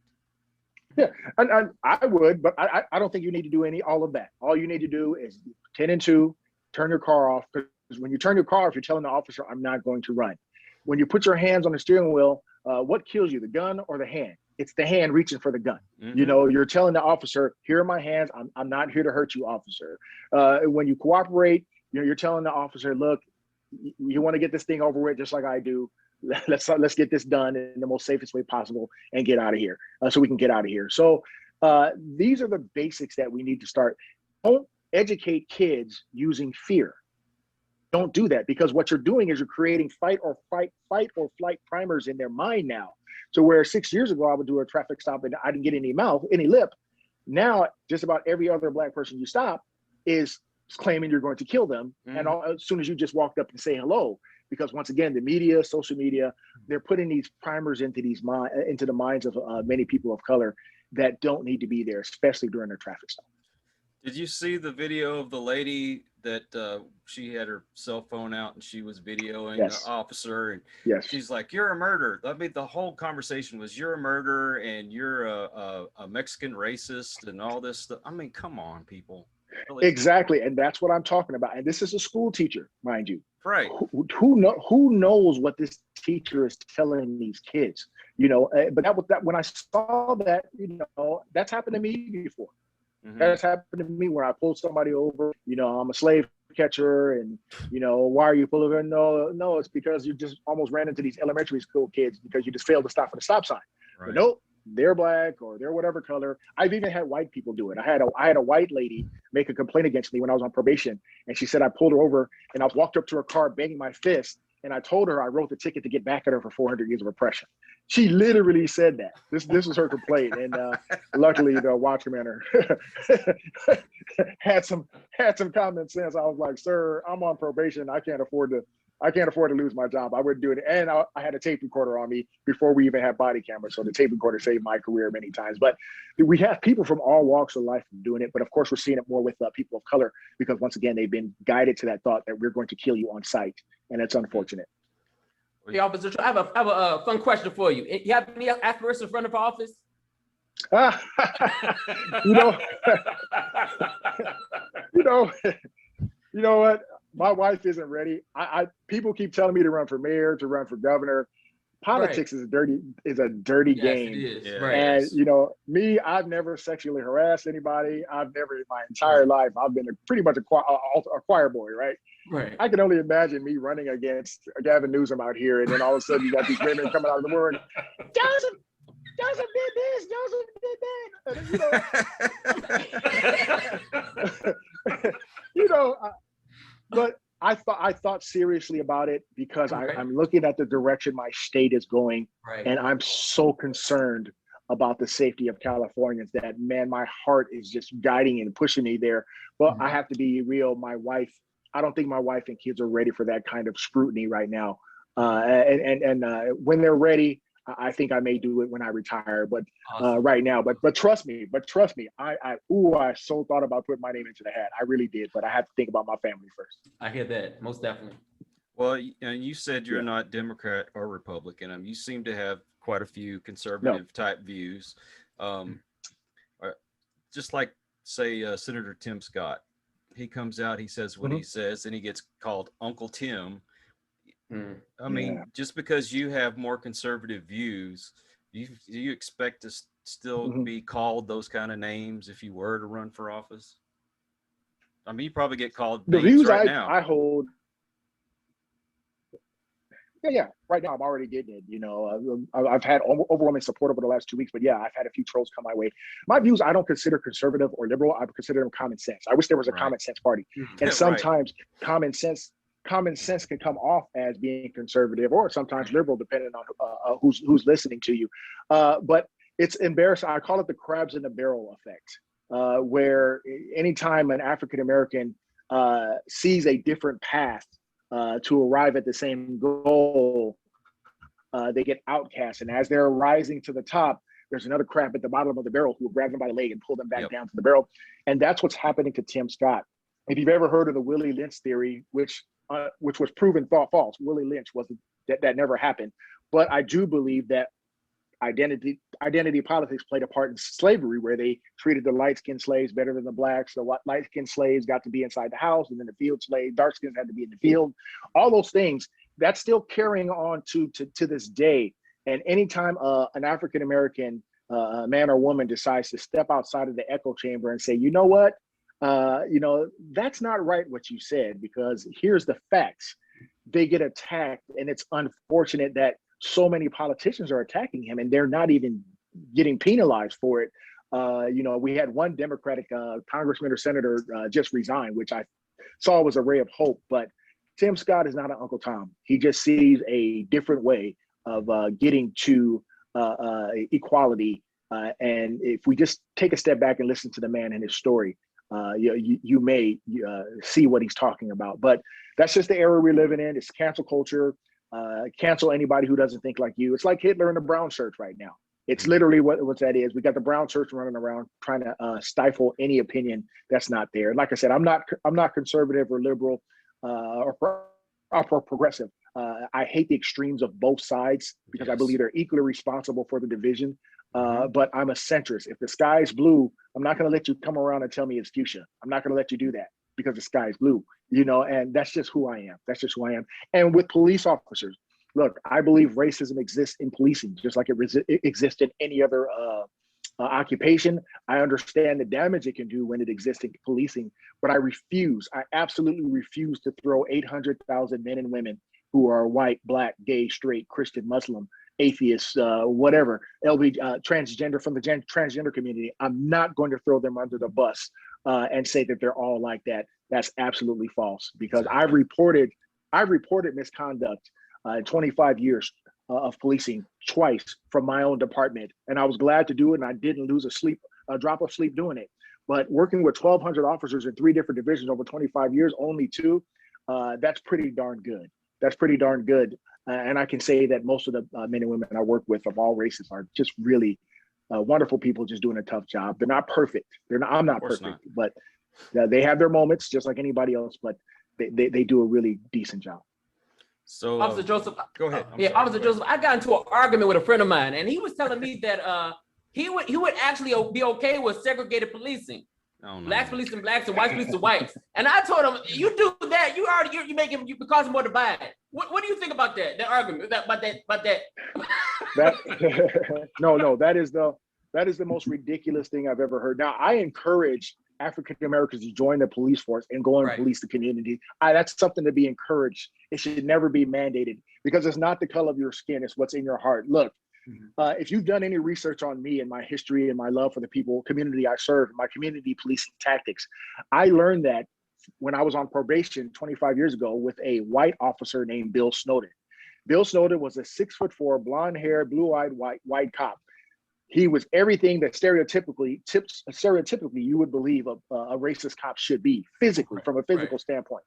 Yeah, and I would, but I don't think you need to do all of that. All you need to do is 10 and 2, turn your car off. Because when you turn your car off, you're telling the officer, I'm not going to run. When you put your hands on the steering wheel, what kills you, the gun or the hand? It's the hand reaching for the gun. You're telling the officer, here are my hands. I'm not here to hurt you, officer. When you cooperate, you're telling the officer, look, you want to get this thing over with just like I do. Let's get this done in the most safest way possible and get out of here, so we can get out of here. So these are the basics that we need to start. Don't educate kids using fear. Don't do that, because what you're doing is you're creating fight or flight primers in their mind now. So where 6 years ago I would do a traffic stop and I didn't get any lip, now just about every other Black person you stop is claiming you're going to kill them. And as soon as you just walked up and say hello, because once again, the media, social media, they're putting these primers into the minds of many people of color that don't need to be there, especially during a traffic stop. Did you see the video of the lady that she had her cell phone out and she was videoing the officer, and she's like, "You're a murderer." I mean, the whole conversation was, "You're a murderer and you're a Mexican racist," and all this stuff. I mean, come on, people. Really? Exactly, and that's what I'm talking about. And this is a school teacher, mind you. Right. Who knows what this teacher is telling these kids? But that when I saw that, that's happened to me before. That's happened to me where I pulled somebody over. I'm a slave catcher, and why are you pulling over? No, it's because you just almost ran into these elementary school kids because you just failed to stop for the stop sign. Right. But nope. They're Black or they're whatever color. I've even had white people do it. I had a white lady make a complaint against me when I was on probation, and she said I pulled her over and I walked up to her car banging my fist, and I told her I wrote the ticket to get back at her for 400 years of oppression. She literally said that. This was her complaint, and luckily the watchman had some common sense. I was like, "Sir, I'm on probation. I can't afford to lose my job. I wouldn't do it." And I had a tape recorder on me before we even had body cameras. So the tape recorder saved my career many times. But we have people from all walks of life doing it. But of course, we're seeing it more with people of color, because once again, they've been guided to that thought that we're going to kill you on sight. And it's unfortunate. Hey, officer, I have a fun question for you. You have any aspirations for running for office? You know what? My wife isn't ready. People keep telling me to run for mayor, to run for governor. Politics is a dirty game. It is. Yeah. Right. And me, I've never sexually harassed anybody. I've never in my entire life. I've been pretty much a choir boy, right? Right. I can only imagine me running against Gavin Newsom out here, and then all of a sudden you got these women coming out of the woodwork. Joseph did this. But I thought seriously about it, because I'm looking at the direction my state is going, and I'm so concerned about the safety of Californians that, man, my heart is just guiding and pushing me there. But I have to be real. I don't think my wife and kids are ready for that kind of scrutiny right now. And when they're ready, I think I may do it when I retire, but right now, but trust me, I so thought about putting my name into the hat. I really did, but I had to think about my family first. I hear that, most definitely. Well, and you said you're not Democrat or Republican. You seem to have quite a few conservative type views. Just like, say, Senator Tim Scott, he comes out, he says what he says, and he gets called Uncle Tim. I mean, just because you have more conservative views, do you expect to still be called those kind of names if you were to run for office? I mean, you probably get called the names views right now. I hold. Yeah. Right now, I'm already getting it. I've had overwhelming support over the last 2 weeks, but yeah, I've had a few trolls come my way. My views, I don't consider conservative or liberal. I consider them common sense. I wish there was a common sense party, and sometimes common sense can come off as being conservative or sometimes liberal, depending on who's listening to you. But it's embarrassing. I call it the crabs in the barrel effect, where anytime an African American sees a different path to arrive at the same goal, they get outcast. And as they're rising to the top, there's another crab at the bottom of the barrel who will grab them by the leg and pull them back down to the barrel. And that's what's happening to Tim Scott. If you've ever heard of the Willie Lynch theory, which was proven false, Willie Lynch wasn't that never happened. But I do believe that identity politics played a part in slavery, where they treated the light-skinned slaves better than the blacks. The light-skinned slaves got to be inside the house, and then the field slaves, dark-skinned, had to be in the field. All those things, that's still carrying on to this day. And anytime an African-American man or woman decides to step outside of the echo chamber and say, you know what, that's not right what you said, because here's the facts, they get attacked. And it's unfortunate that so many politicians are attacking him and they're not even getting penalized for it. We had one Democratic congressman or senator just resign, which I saw was a ray of hope. But Tim Scott is not an Uncle Tom. He just sees a different way of getting to equality. And if we just take a step back and listen to the man and his story, you may see what he's talking about. But that's just the era we're living in. It's cancel culture. Cancel anybody who doesn't think like you. It's like Hitler in the brown shirts right now. It's literally what that is. We got the brown shirts running around trying to stifle any opinion that's not there. Like I said, I'm not conservative or liberal or progressive. I hate the extremes of both sides because I believe they're equally responsible for the division. But I'm a centrist. If the sky is blue, I'm not going to let you come around and tell me it's fuchsia. I'm not going to let you do that because the sky is blue, and that's just who I am. That's just who I am. And with police officers, look, I believe racism exists in policing, just like it exists in any other occupation. I understand the damage it can do when it exists in policing, but I absolutely refuse to throw 800,000 men and women who are white, black, gay, straight, Christian, Muslim, atheists, whatever, transgender, from the transgender community. I'm not going to throw them under the bus and say that they're all like that. That's absolutely false, because I've reported misconduct in 25 years of policing twice from my own department, and I was glad to do it, and I didn't lose a drop of sleep doing it. But working with 1,200 officers in 3 different divisions over 25 years, only 2, that's pretty darn good. That's pretty darn good. And I can say that most of the men and women I work with of all races are just really wonderful people, just doing a tough job. They're not perfect. I'm not perfect, but they have their moments just like anybody else, but they do a really decent job. So Officer Joseph, go ahead. Officer Joseph, I got into an argument with a friend of mine, and he was telling me that he would actually be okay with segregated policing. Oh, no. Blacks policing blacks and whites policing whites. And I told him, you do that, you make him, you cause more divide. What do you think about that? That argument? About that? No, that is the most ridiculous thing I've ever heard. Now, I encourage African Americans to join the police force and go and police the community. That's something to be encouraged. It should never be mandated, because it's not the color of your skin, it's what's in your heart. Look, if you've done any research on me and my history and my love for the community I serve, my community policing tactics, I learned that when I was on probation 25 years ago with a white officer named Bill Snowden. Bill Snowden was a 6'4", blonde-haired, blue-eyed white cop. He was everything that stereotypically you would believe a racist cop should be, physically, from a physical standpoint.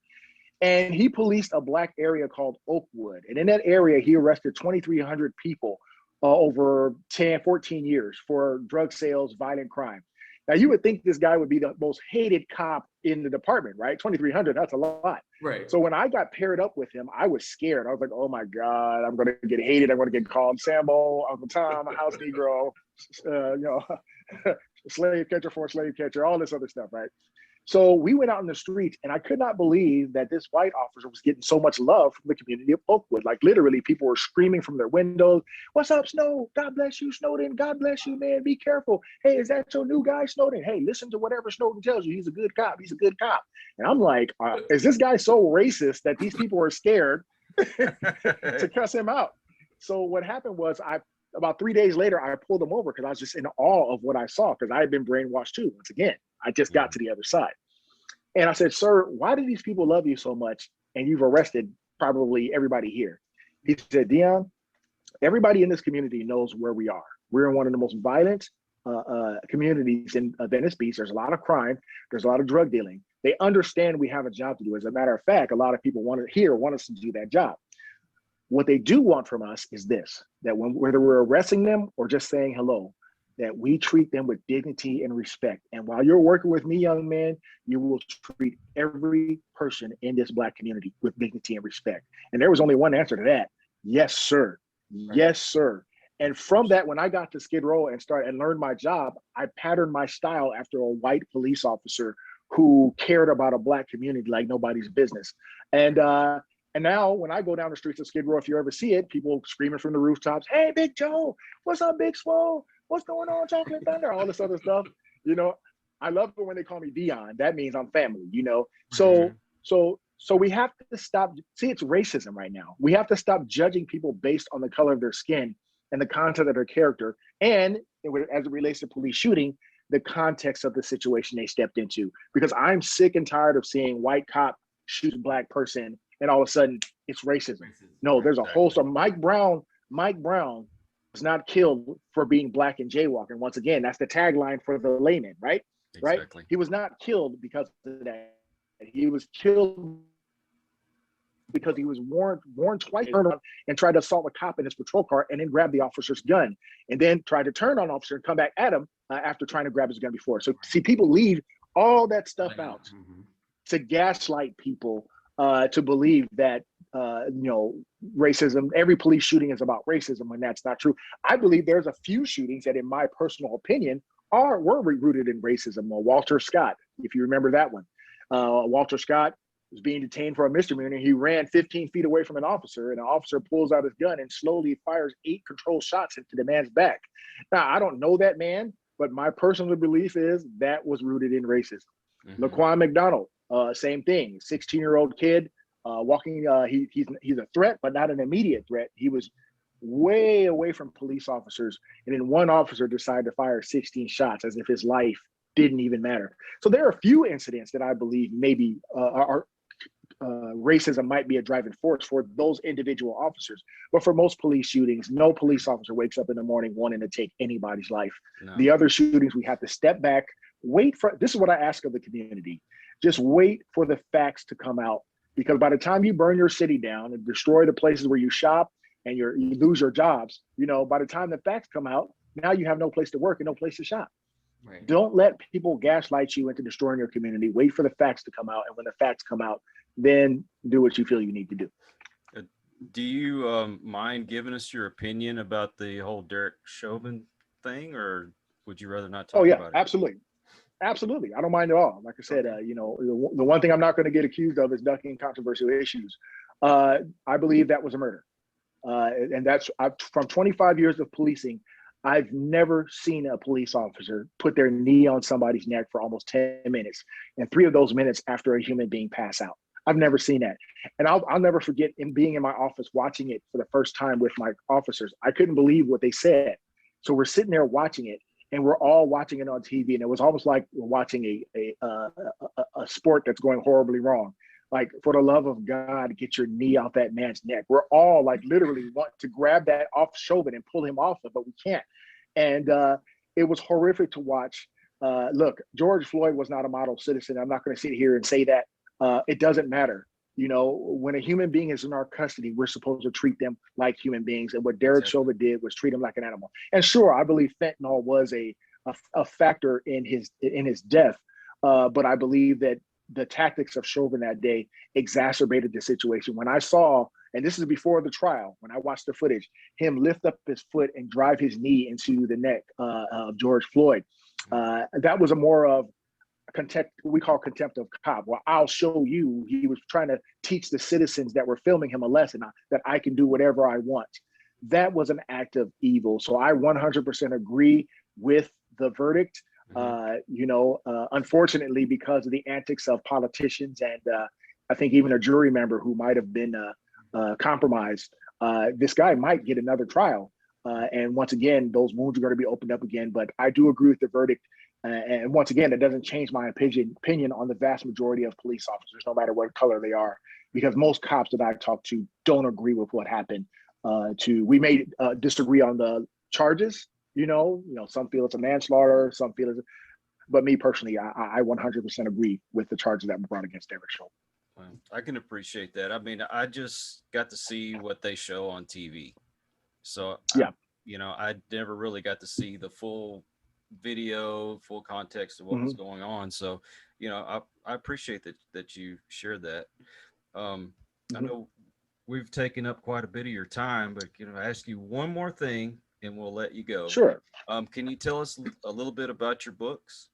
And he policed a black area called Oakwood. And in that area, he arrested 2,300 people over 14 years for drug sales, violent crime. Now, you would think this guy would be the most hated cop in the department, right? 2,300, that's a lot. Right. So when I got paired up with him, I was scared. I was like, oh my God, I'm going to get hated. I'm going to get called Sambo, Uncle Tom, a house Negro, slave catcher for a slave catcher, all this other stuff, right? So we went out in the streets, and I could not believe that this white officer was getting so much love from the community of Oakwood. Like, literally, people were screaming from their windows, "What's up, Snow? God bless you, Snowden. God bless you, man. Be careful. Hey, is that your new guy, Snowden? Hey, listen to whatever Snowden tells you. He's a good cop. He's a good cop." And I'm like, is this guy so racist that these people are scared to cuss him out. So what happened was about 3 days later, I pulled him over because I was just in awe of what I saw because I had been brainwashed too. Once again, I just got to the other side. And I said, sir, why do these people love you so much? And you've arrested probably everybody here. He said, Deon, everybody in this community knows where we are. We're in one of the most violent communities in Venice Beach. There's a lot of crime. There's a lot of drug dealing. They understand we have a job to do. As a matter of fact, a lot of people want us to do that job. What they do want from us is this, that whether we're arresting them or just saying hello, that we treat them with dignity and respect. And while you're working with me, young man, you will treat every person in this Black community with dignity and respect. And there was only one answer to that. Yes, sir. Right. Yes, sir. And from that, when I got to Skid Row and learned my job, I patterned my style after a white police officer who cared about a Black community like nobody's business. And now when I go down the streets of Skid Row, if you ever see it, people screaming from the rooftops, hey, Big Joe, what's up, Big Swole? What's going on, Chocolate Thunder? All this other stuff. You know, I love it when they call me Deon. That means I'm family, you know? So we have to stop. See, it's racism right now. We have to stop judging people based on the color of their skin and the content of their character. And as it relates to police shooting, the context of the situation they stepped into. Because I'm sick and tired of seeing white cop shoot a Black person and all of a sudden it's racism. No, there's a whole story. Mike Brown was not killed for being Black and jaywalking. Once again, that's the tagline for the layman, right? Exactly. Right? He was not killed because of that. He was killed because he was warned twice, turned around and tried to assault a cop in his patrol car and then grab the officer's gun and then tried to turn on an officer and come back at him after trying to grab his gun before. So see, people leave all that stuff out to gaslight people to believe that racism, every police shooting is about racism when that's not true. I believe there's a few shootings that, in my personal opinion, were rooted in racism. Walter Scott, if you remember that one. Walter Scott was being detained for a misdemeanor. He ran 15 feet away from an officer, and an officer pulls out his gun and slowly fires 8 controlled shots into the man's back. Now, I don't know that man, but my personal belief is that was rooted in racism. Laquan McDonald, same thing, 16-year-old kid, walking, he's a threat, but not an immediate threat. He was way away from police officers, and then one officer decided to fire 16 shots as if his life didn't even matter. So there are a few incidents that I believe maybe racism might be a driving force for those individual officers. But for most police shootings, no police officer wakes up in the morning wanting to take anybody's life. No. The other shootings, we have to step back, this is what I ask of the community. Just wait for the facts to come out. Because by the time you burn your city down and destroy the places where you shop and you lose your jobs, by the time the facts come out, now you have no place to work and no place to shop. Right. Don't let people gaslight you into destroying your community. Wait for the facts to come out. And when the facts come out, then do what you feel you need to do. Do you mind giving us your opinion about the whole Derek Chauvin thing, or would you rather not talk about it? Absolutely. Absolutely. I don't mind at all. Like I said, the one thing I'm not going to get accused of is ducking controversial issues. I believe that was a murder. And that's from 25 years of policing. I've never seen a police officer put their knee on somebody's neck for almost 10 minutes, and 3 of those minutes after a human being pass out. I've never seen that. And I'll never forget being in my office watching it for the first time with my officers. I couldn't believe what they said. So we're sitting there watching it, and we're all watching it on TV. And it was almost like we're watching a sport that's going horribly wrong. Like, for the love of God, get your knee off that man's neck. We're all like literally want to grab that off Chauvin and pull him off of, but we can't. And it was horrific to watch. Look, George Floyd was not a model citizen. I'm not going to sit here and say that. It doesn't matter. When a human being is in our custody, we're supposed to treat them like human beings. And what Derek Chauvin did was treat him like an animal. And sure, I believe fentanyl was a factor in his death. But I believe that the tactics of Chauvin that day exacerbated the situation. When I saw, and this is before the trial, when I watched the footage, him lift up his foot and drive his knee into the neck of George Floyd, that was a more of contempt, we call contempt of cop. Well, I'll show you. He was trying to teach the citizens that were filming him a lesson that I can do whatever I want. That was an act of evil. So I 100% agree with the verdict. Unfortunately, because of the antics of politicians and I think even a jury member who might have been compromised, this guy might get another trial. And once again, those wounds are going to be opened up again. But I do agree with the verdict. And once again, it doesn't change my opinion on the vast majority of police officers, no matter what color they are, because most cops that I've talked to don't agree with what happened. We may disagree on the charges. Some feel it's a manslaughter, some feel it's. But me personally, I 100% agree with the charges that were brought against Derek Chauvin. Well, I can appreciate that. I mean, I just got to see what they show on TV. So, yeah, I never really got to see the full video, full context of what was going on. So, I appreciate that you shared that. I know we've taken up quite a bit of your time, but I ask you one more thing and we'll let you go. Sure. Can you tell us a little bit about your books?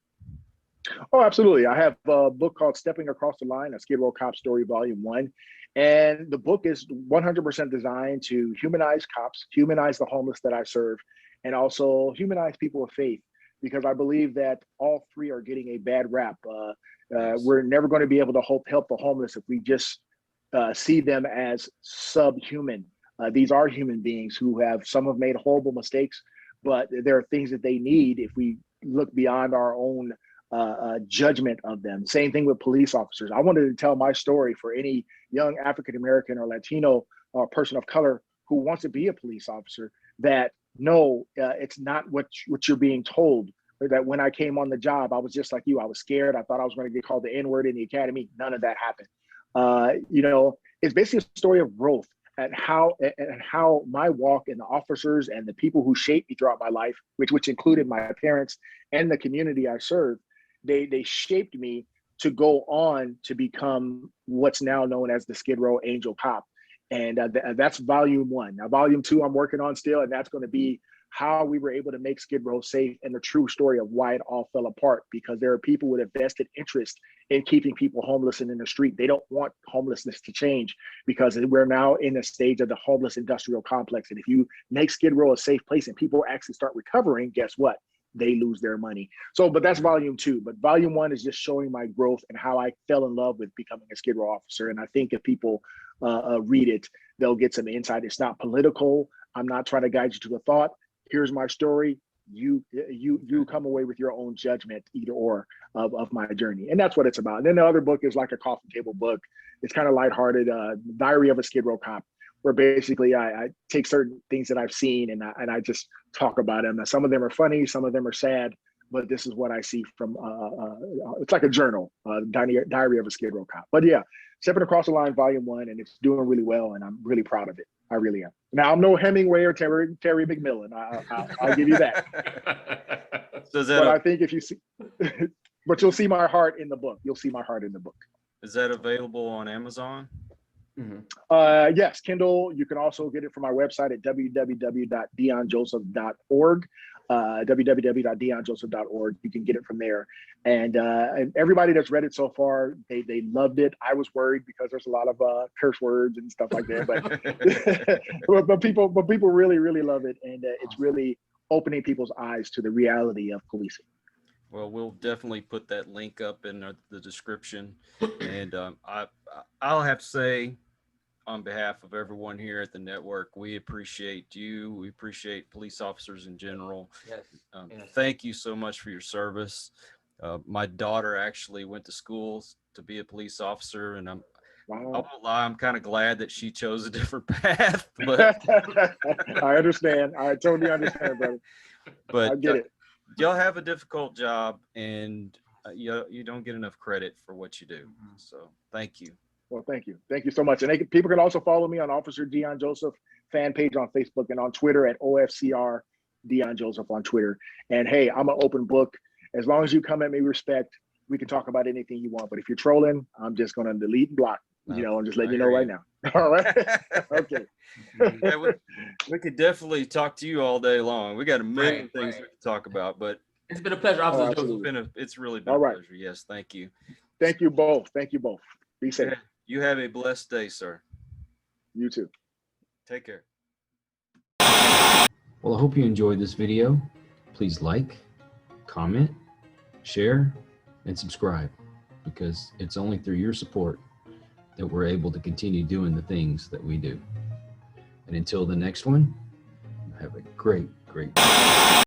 Oh, absolutely. I have a book called Stepping Across the Line, a Skid Row Cop Story, Volume 1. And the book is 100% designed to humanize cops, humanize the homeless that I serve, and also humanize people of faith, because I believe that all three are getting a bad rap. We're never going to be able to help the homeless if we just see them as subhuman. These are human beings some have made horrible mistakes, but there are things that they need if we look beyond our own judgment of them. Same thing with police officers. I wanted to tell my story for any young African-American or Latino person of color who wants to be a police officer, that no, it's not what you're being told. That when I came on the job, I was just like you. I was scared. I thought I was going to get called the N-word in the academy. None of that happened. It's basically a story of growth and how my walk and the officers and the people who shaped me throughout my life, which included my parents and the community I served, they shaped me to go on to become what's now known as the Skid Row Angel Cop. And that's volume 1. Now, volume 2, I'm working on still, and that's going to be how we were able to make Skid Row safe and the true story of why it all fell apart, because there are people with a vested interest in keeping people homeless and in the street. They don't want homelessness to change, because we're now in a stage of the homeless industrial complex. And if you make Skid Row a safe place and people actually start recovering, guess what? They lose their money. But that's volume 2. But volume 1 is just showing my growth and how I fell in love with becoming a Skid Row officer. And I think if people read it, they'll get some insight. It's not political. I'm not trying to guide you to a thought. Here's my story. You come away with your own judgment, either or, of my journey. And that's what it's about. And then the other book is like a coffee table book. It's kind of lighthearted, Diary of a Skid Row Cop, where basically I take certain things that I've seen and I just talk about them. Now, some of them are funny, some of them are sad, but this is what I see from, it's like a journal, Diary of a Skid Row Cop. But yeah, Stepping Across the Line, Volume 1, and it's doing really well, and I'm really proud of it. I really am. Now, I'm no Hemingway or Terry McMillan. I'll give you that. But I think if you see, but you'll see my heart in the book. You'll see my heart in the book. Is that available on Amazon? Yes, Kindle. You can also get it from my website at www.deonjoseph.org. www.deonjoseph.org. You can get it from there. And everybody that's read it so far, they loved it. I was worried because there's a lot of curse words and stuff like that, but people really, really love it, and it's really opening people's eyes to the reality of policing. Well, we'll definitely put that link up in the description. And I'll have to say, on behalf of everyone here at the network, we appreciate you. We appreciate police officers in general. Yes. Thank you so much for your service. My daughter actually went to school to be a police officer, and I won't lie, I'm kind of glad that she chose a different path. But I understand. I totally understand, brother. But I get it. Y'all have a difficult job, and you don't get enough credit for what you do. So thank you. Well, thank you. Thank you so much. And people can also follow me on Officer Deon Joseph fan page on Facebook and on Twitter at OFCR Deon Joseph on Twitter. And hey, I'm an open book. As long as you come at me respect, we can talk about anything you want. But if you're trolling, I'm just going to delete and block. I'm just letting you know right now. All right. Okay. Yeah, we could definitely talk to you all day long. We got a million things we could talk about, but it's been a pleasure, Officer Joseph. It's really been a pleasure. Yes, thank you. Thank you both. Thank you both. Be safe. You have a blessed day, sir. You too. Take care. Well, I hope you enjoyed this video. Please like, comment, share, and subscribe, because it's only through your support that we're able to continue doing the things that we do. And until the next one, have a great, great day.